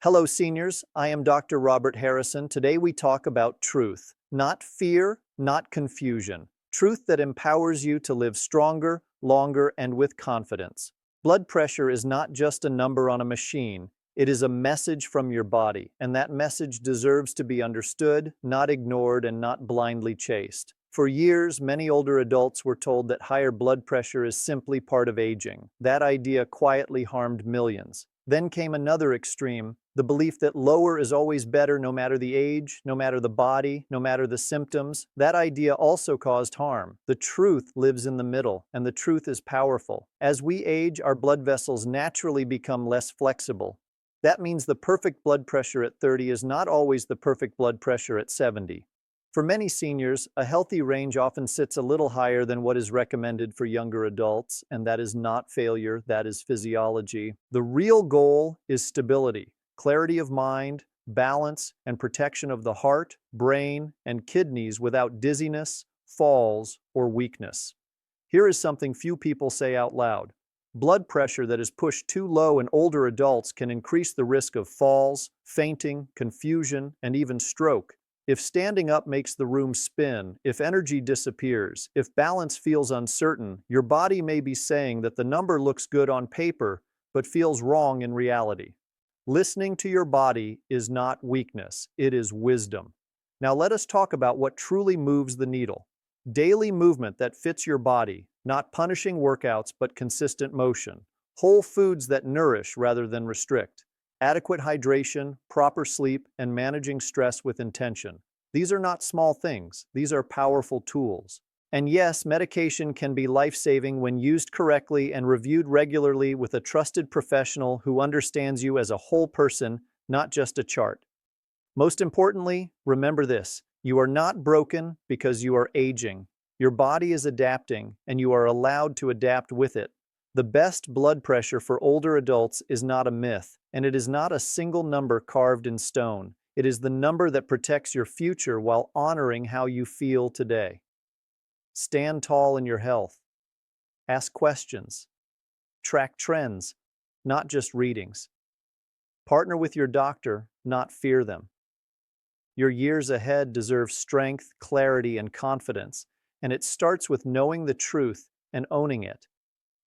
Hello, seniors. I am Dr. Robert Harrison. Today we talk about truth, not fear, not confusion. Truth that empowers you to live stronger, longer, and with confidence. Blood pressure is not just a number on a machine. It is a message from your body, and that message deserves to be understood, not ignored, and not blindly chased. For years, many older adults were told that higher blood pressure is simply part of aging. That idea quietly harmed millions. Then came another extreme, the belief that lower is always better no matter the age, no matter the body, no matter the symptoms. That idea also caused harm. The truth lives in the middle, and the truth is powerful. As we age, our blood vessels naturally become less flexible. That means the perfect blood pressure at 30 is not always the perfect blood pressure at 70. For many seniors, a healthy range often sits a little higher than what is recommended for younger adults, and that is not failure, that is physiology. The real goal is stability, clarity of mind, balance, and protection of the heart, brain, and kidneys without dizziness, falls, or weakness. Here is something few people say out loud. Blood pressure that is pushed too low in older adults can increase the risk of falls, fainting, confusion, and even stroke. If standing up makes the room spin, if energy disappears, if balance feels uncertain, your body may be saying that the number looks good on paper, but feels wrong in reality. Listening to your body is not weakness, it is wisdom. Now let us talk about what truly moves the needle. Daily movement that fits your body, not punishing workouts but consistent motion. Whole foods that nourish rather than restrict. Adequate hydration, proper sleep, and managing stress with intention. These are not small things, these are powerful tools. And yes, medication can be life-saving when used correctly and reviewed regularly with a trusted professional who understands you as a whole person, not just a chart. Most importantly, remember this: you are not broken because you are aging. Your body is adapting, and you are allowed to adapt with it. The best blood pressure for older adults is not a myth, and it is not a single number carved in stone. It is the number that protects your future while honoring how you feel today. Stand tall in your health. Ask questions. Track trends, not just readings. Partner with your doctor, not fear them. Your years ahead deserve strength, clarity, and confidence, and it starts with knowing the truth and owning it.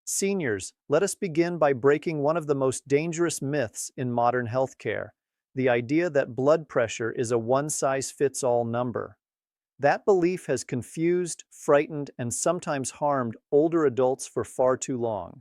Seniors, let us begin by breaking one of the most dangerous myths in modern healthcare, the idea that blood pressure is a one-size-fits-all number. That belief has confused, frightened, and sometimes harmed older adults for far too long.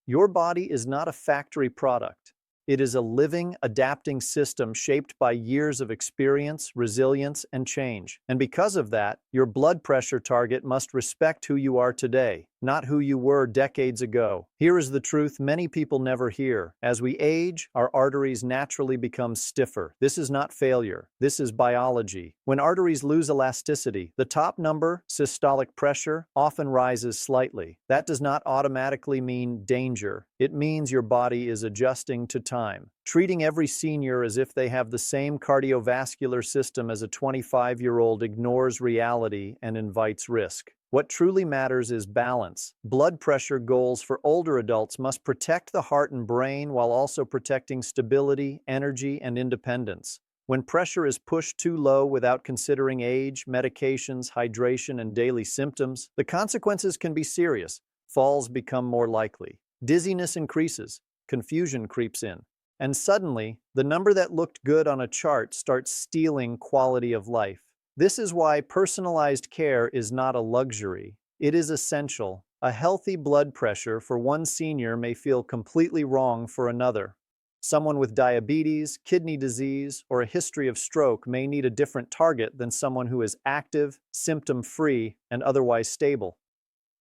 Your body is not a factory product. It is a living, adapting system shaped by years of experience, resilience, and change. And because of that, your blood pressure target must respect who you are today, not who you were decades ago. Here is the truth many people never hear. As we age, our arteries naturally become stiffer. This is not failure. This is biology. When arteries lose elasticity, the top number, systolic pressure, often rises slightly. That does not automatically mean danger. It means your body is adjusting to time. Treating every senior as if they have the same cardiovascular system as a 25-year-old ignores reality and invites risk. What truly matters is balance. Blood pressure goals for older adults must protect the heart and brain while also protecting stability, energy, and independence. When pressure is pushed too low without considering age, medications, hydration, and daily symptoms, the consequences can be serious. Falls become more likely. Dizziness increases. Confusion creeps in. And suddenly, the number that looked good on a chart starts stealing quality of life. This is why personalized care is not a luxury. It is essential. A healthy blood pressure for one senior may feel completely wrong for another. Someone with diabetes, kidney disease, or a history of stroke may need a different target than someone who is active, symptom-free, and otherwise stable.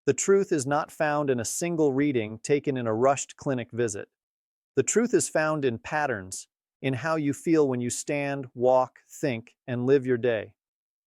The truth is not found in a single reading taken in a rushed clinic visit. The truth is found in patterns, in how you feel when you stand, walk, think, and live your day.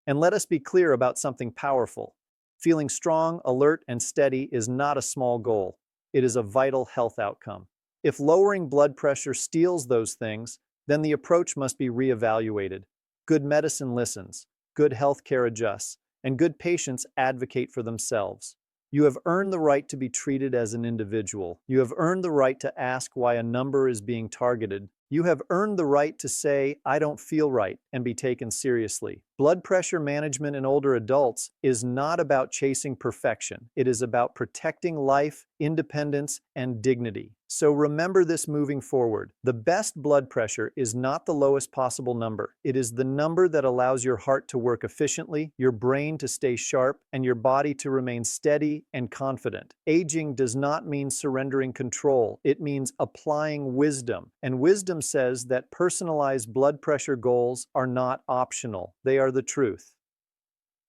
And let us be clear about something powerful. Feeling strong, alert, and steady is not a small goal. It is a vital health outcome. If lowering blood pressure steals those things, then the approach must be reevaluated. Good medicine listens, good healthcare adjusts, and good patients advocate for themselves. You have earned the right to be treated as an individual. You have earned the right to ask why a number is being targeted. You have earned the right to say, "I don't feel right," and be taken seriously. Blood pressure management in older adults is not about chasing perfection. It is about protecting life, independence, and dignity. So remember this moving forward. The best blood pressure is not the lowest possible number. It is the number that allows your heart to work efficiently, your brain to stay sharp, and your body to remain steady and confident. Aging does not mean surrendering control. It means applying wisdom. And wisdom says that personalized blood pressure goals are not optional. They are the truth.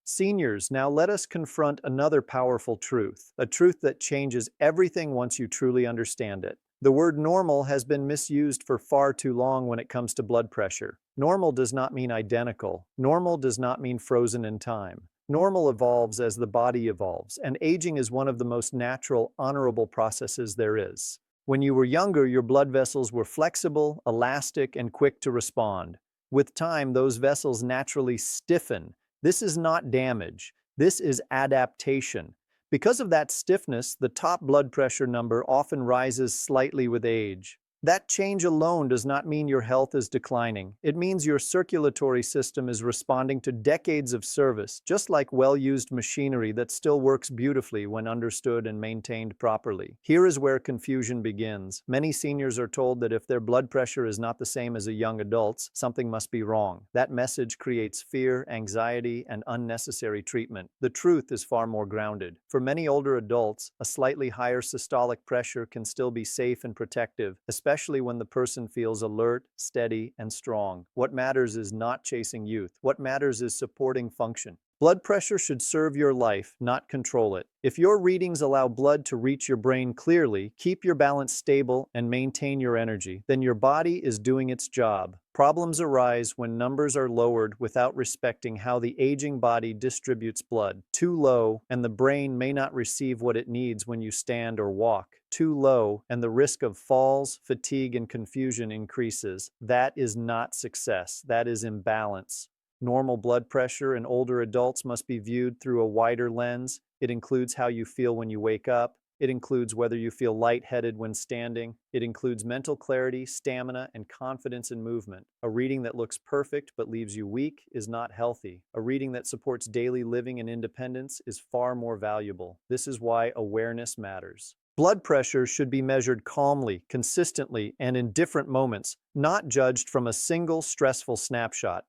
Seniors, now let us confront another powerful truth, a truth that changes everything once you truly understand it. The word normal has been misused for far too long when it comes to blood pressure. Normal does not mean identical. Normal does not mean frozen in time. Normal evolves as the body evolves, and aging is one of the most natural, honorable processes there is. When you were younger, your blood vessels were flexible, elastic, and quick to respond. With time, those vessels naturally stiffen. This is not damage. This is adaptation. Because of that stiffness, the top blood pressure number often rises slightly with age. That change alone does not mean your health is declining. It means your circulatory system is responding to decades of service, just like well-used machinery that still works beautifully when understood and maintained properly. Here is where confusion begins. Many seniors are told that if their blood pressure is not the same as a young adult's, something must be wrong. That message creates fear, anxiety, and unnecessary treatment. The truth is far more grounded. For many older adults, a slightly higher systolic pressure can still be safe and protective, especially when the person feels alert, steady, and strong. What matters is not chasing youth. What matters is supporting function. Blood pressure should serve your life, not control it. If your readings allow blood to reach your brain clearly, keep your balance stable, and maintain your energy, then your body is doing its job. Problems arise when numbers are lowered without respecting how the aging body distributes blood. Too low, and the brain may not receive what it needs when you stand or walk. Too low, and the risk of falls, fatigue, and confusion increases. That is not success. That is imbalance. Normal blood pressure in older adults must be viewed through a wider lens. It includes how you feel when you wake up. It includes whether you feel lightheaded when standing. It includes mental clarity, stamina, and confidence in movement. A reading that looks perfect but leaves you weak is not healthy. A reading that supports daily living and independence is far more valuable. This is why awareness matters. Blood pressure should be measured calmly, consistently, and in different moments, not judged from a single stressful snapshot.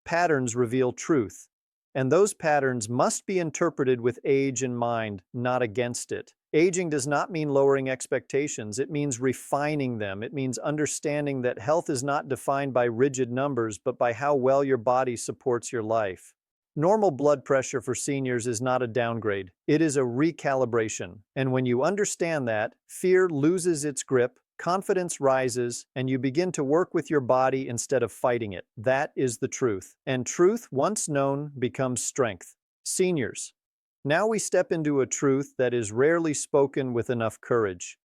Patterns reveal truth, and those patterns must be interpreted with age in mind, not against it. Aging does not mean lowering expectations. It means refining them. It means understanding that health is not defined by rigid numbers, but by how well your body supports your life. Normal blood pressure for seniors is not a downgrade. It is a recalibration. And when you understand that, fear loses its grip, confidence rises, and you begin to work with your body instead of fighting it. That is the truth. And truth, once known, becomes strength. Seniors. Now we step into a truth that is rarely spoken with enough courage.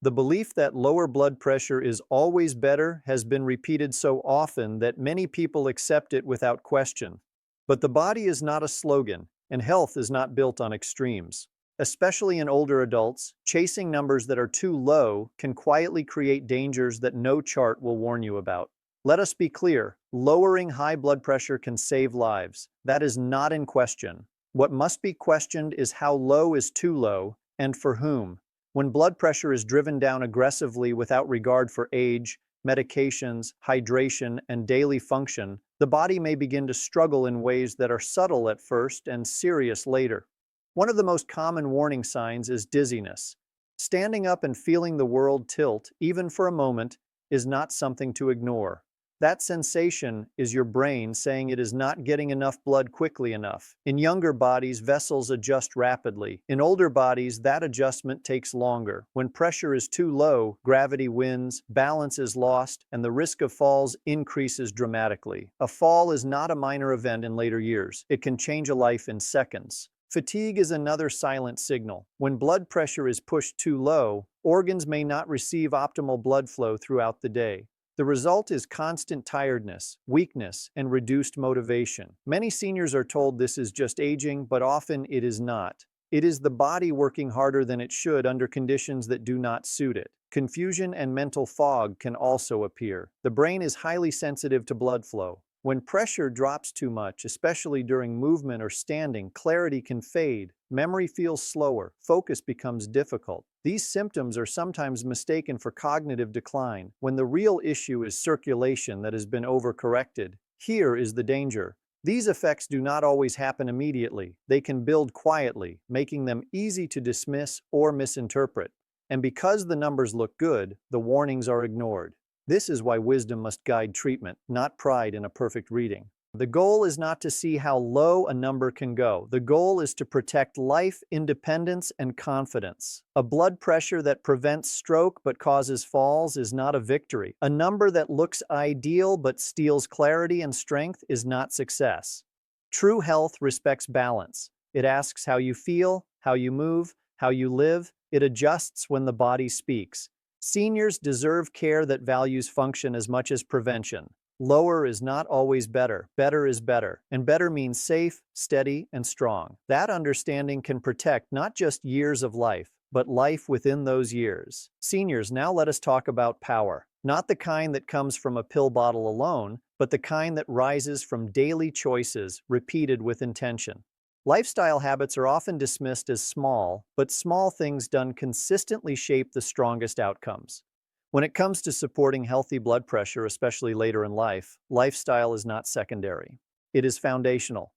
The belief that lower blood pressure is always better has been repeated so often that many people accept it without question. But the body is not a slogan, and health is not built on extremes. Especially in older adults, chasing numbers that are too low can quietly create dangers that no chart will warn you about. Let us be clear, lowering high blood pressure can save lives. That is not in question. What must be questioned is how low is too low, and for whom. When blood pressure is driven down aggressively without regard for age, medications, hydration, and daily function, the body may begin to struggle in ways that are subtle at first and serious later. One of the most common warning signs is dizziness. Standing up and feeling the world tilt, even for a moment, is not something to ignore. That sensation is your brain saying it is not getting enough blood quickly enough. In younger bodies, vessels adjust rapidly. In older bodies, that adjustment takes longer. When pressure is too low, gravity wins, balance is lost, and the risk of falls increases dramatically. A fall is not a minor event in later years. It can change a life in seconds. Fatigue is another silent signal. When blood pressure is pushed too low, organs may not receive optimal blood flow throughout the day. The result is constant tiredness, weakness, and reduced motivation. Many seniors are told this is just aging, but often it is not. It is the body working harder than it should under conditions that do not suit it. Confusion and mental fog can also appear. The brain is highly sensitive to blood flow. When pressure drops too much, especially during movement or standing, clarity can fade, memory feels slower, focus becomes difficult. These symptoms are sometimes mistaken for cognitive decline, when the real issue is circulation that has been overcorrected. Here is the danger. These effects do not always happen immediately. They can build quietly, making them easy to dismiss or misinterpret. And because the numbers look good, the warnings are ignored. This is why wisdom must guide treatment, not pride in a perfect reading. The goal is not to see how low a number can go. The goal is to protect life, independence, and confidence. A blood pressure that prevents stroke but causes falls is not a victory. A number that looks ideal but steals clarity and strength is not success. True health respects balance. It asks how you feel, how you move, how you live. It adjusts when the body speaks. Seniors deserve care that values function as much as prevention. Lower is not always better. Better is better. And better means safe, steady, and strong. That understanding can protect not just years of life, but life within those years. Seniors, now let us talk about power. Not the kind that comes from a pill bottle alone, but the kind that rises from daily choices repeated with intention. Lifestyle habits are often dismissed as small, but small things done consistently shape the strongest outcomes. When it comes to supporting healthy blood pressure, especially later in life, lifestyle is not secondary. It is foundational.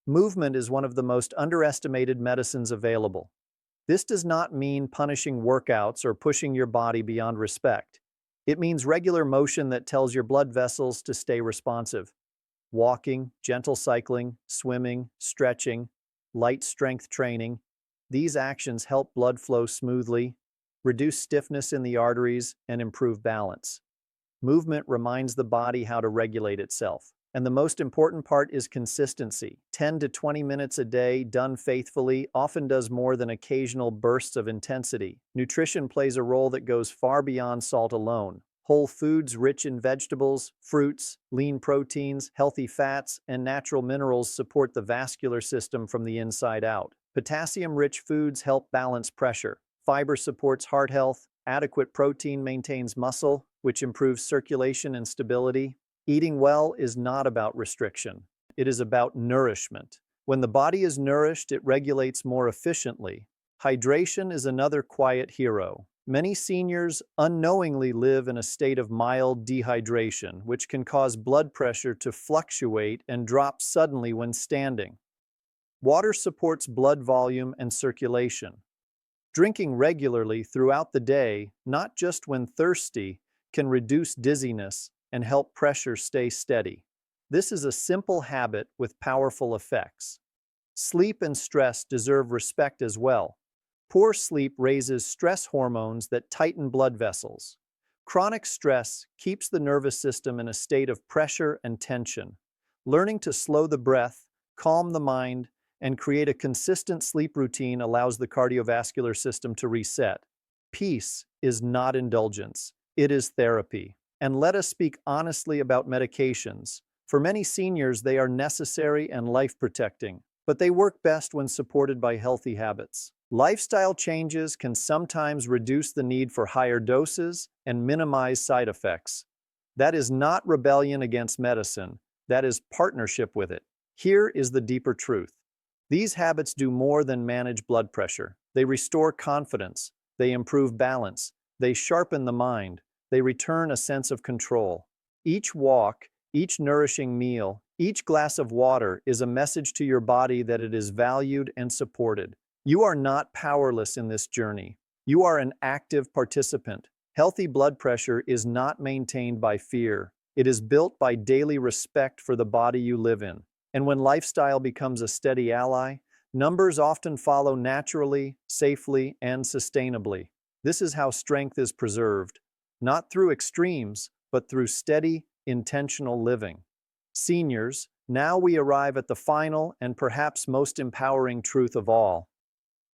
Movement is one of the most underestimated medicines available. This does not mean punishing workouts or pushing your body beyond respect. It means regular motion that tells your blood vessels to stay responsive. Walking, gentle cycling, swimming, stretching, light strength training. These actions help blood flow smoothly, reduce stiffness in the arteries, and improve balance. Movement reminds the body how to regulate itself. And the most important part is consistency. 10 to 20 minutes a day, done faithfully, often does more than occasional bursts of intensity. Nutrition plays a role that goes far beyond salt alone. Whole foods rich in vegetables, fruits, lean proteins, healthy fats, and natural minerals support the vascular system from the inside out. Potassium-rich foods help balance pressure. Fiber supports heart health. Adequate protein maintains muscle, which improves circulation and stability. Eating well is not about restriction. It is about nourishment. When the body is nourished, it regulates more efficiently. Hydration is another quiet hero. Many seniors unknowingly live in a state of mild dehydration, which can cause blood pressure to fluctuate and drop suddenly when standing. Water supports blood volume and circulation. Drinking regularly throughout the day, not just when thirsty, can reduce dizziness and help pressure stay steady. This is a simple habit with powerful effects. Sleep and stress deserve respect as well. Poor sleep raises stress hormones that tighten blood vessels. Chronic stress keeps the nervous system in a state of pressure and tension. Learning to slow the breath, calm the mind, and create a consistent sleep routine allows the cardiovascular system to reset. Peace is not indulgence, it is therapy. And let us speak honestly about medications. For many seniors, they are necessary and life-protecting, but they work best when supported by healthy habits. Lifestyle changes can sometimes reduce the need for higher doses and minimize side effects. That is not rebellion against medicine, that is partnership with it. Here is the deeper truth. These habits do more than manage blood pressure. They restore confidence, they improve balance, they sharpen the mind, they return a sense of control. Each walk, each nourishing meal, each glass of water is a message to your body that it is valued and supported. You are not powerless in this journey. You are an active participant. Healthy blood pressure is not maintained by fear. It is built by daily respect for the body you live in. And when lifestyle becomes a steady ally, numbers often follow naturally, safely, and sustainably. This is how strength is preserved, not through extremes, but through steady, intentional living. Seniors, now we arrive at the final and perhaps most empowering truth of all.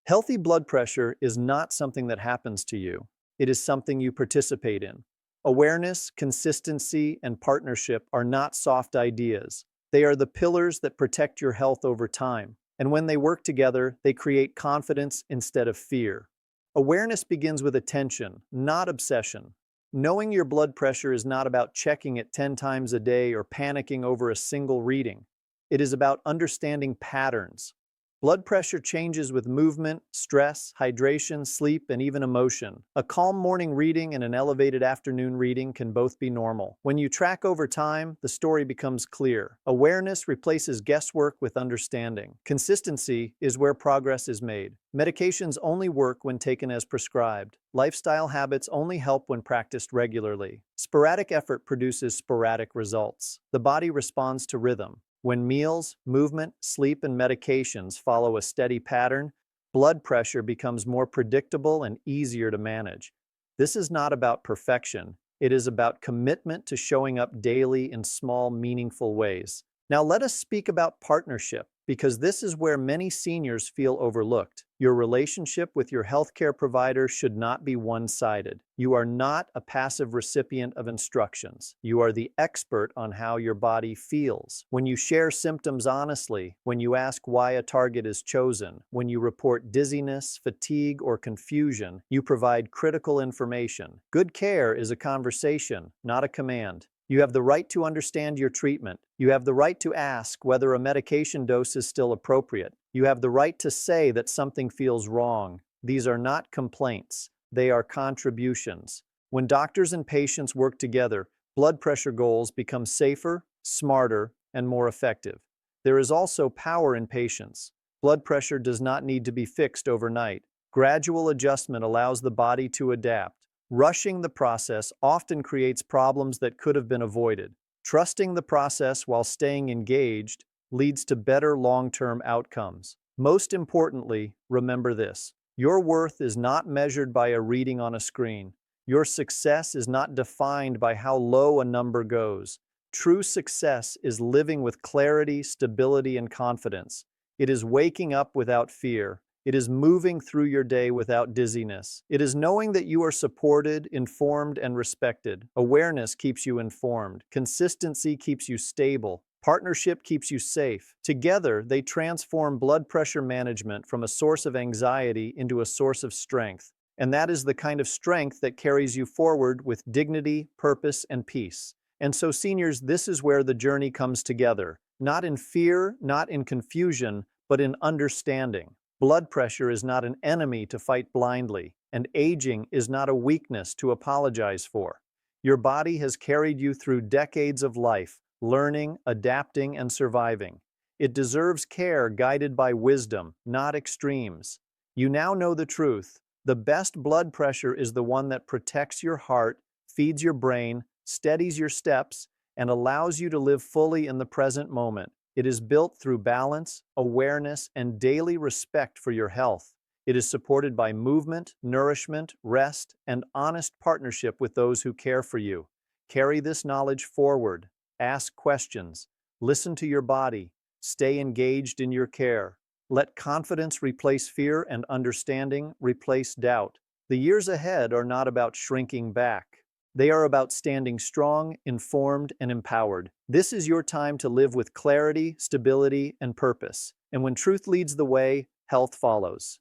Healthy blood pressure is not something that happens to you. It is something you participate in. Awareness, consistency, and partnership are not soft ideas. They are the pillars that protect your health over time. And when they work together, they create confidence instead of fear. Awareness begins with attention, not obsession. Knowing your blood pressure is not about checking it 10 times a day or panicking over a single reading. It is about understanding patterns. Blood pressure changes with movement, stress, hydration, sleep, and even emotion. A calm morning reading and an elevated afternoon reading can both be normal. When you track over time, the story becomes clear. Awareness replaces guesswork with understanding. Consistency is where progress is made. Medications only work when taken as prescribed. Lifestyle habits only help when practiced regularly. Sporadic effort produces sporadic results. The body responds to rhythm. When meals, movement, sleep, and medications follow a steady pattern, blood pressure becomes more predictable and easier to manage. This is not about perfection. It is about commitment to showing up daily in small, meaningful ways. Now let us speak about partnership, because this is where many seniors feel overlooked. Your relationship with your healthcare provider should not be one-sided. You are not a passive recipient of instructions. You are the expert on how your body feels. When you share symptoms honestly, when you ask why a target is chosen, when you report dizziness, fatigue, or confusion, you provide critical information. Good care is a conversation, not a command. You have the right to understand your treatment. You have the right to ask whether a medication dose is still appropriate. You have the right to say that something feels wrong. These are not complaints. They are contributions. When doctors and patients work together, blood pressure goals become safer, smarter, and more effective. There is also power in patience. Blood pressure does not need to be fixed overnight. Gradual adjustment allows the body to adapt. Rushing the process often creates problems that could have been avoided. Trusting the process while staying engaged leads to better long-term outcomes. Most importantly, remember this: your worth is not measured by a reading on a screen. Your success is not defined by how low a number goes. True success is living with clarity, stability, and confidence. It is waking up without fear. It is moving through your day without dizziness. It is knowing that you are supported, informed, and respected. Awareness keeps you informed. Consistency keeps you stable. Partnership keeps you safe. Together, they transform blood pressure management from a source of anxiety into a source of strength. And that is the kind of strength that carries you forward with dignity, purpose, and peace. And so, seniors, this is where the journey comes together. Not in fear, not in confusion, but in understanding. Blood pressure is not an enemy to fight blindly, and aging is not a weakness to apologize for. Your body has carried you through decades of life, learning, adapting, and surviving. It deserves care guided by wisdom, not extremes. You now know the truth. The best blood pressure is the one that protects your heart, feeds your brain, steadies your steps, and allows you to live fully in the present moment. It is built through balance, awareness, and daily respect for your health. It is supported by movement, nourishment, rest, and honest partnership with those who care for you. Carry this knowledge forward. Ask questions. Listen to your body. Stay engaged in your care. Let confidence replace fear and understanding replace doubt. The years ahead are not about shrinking back. They are about standing strong, informed, and empowered. This is your time to live with clarity, stability, and purpose. And when truth leads the way, health follows.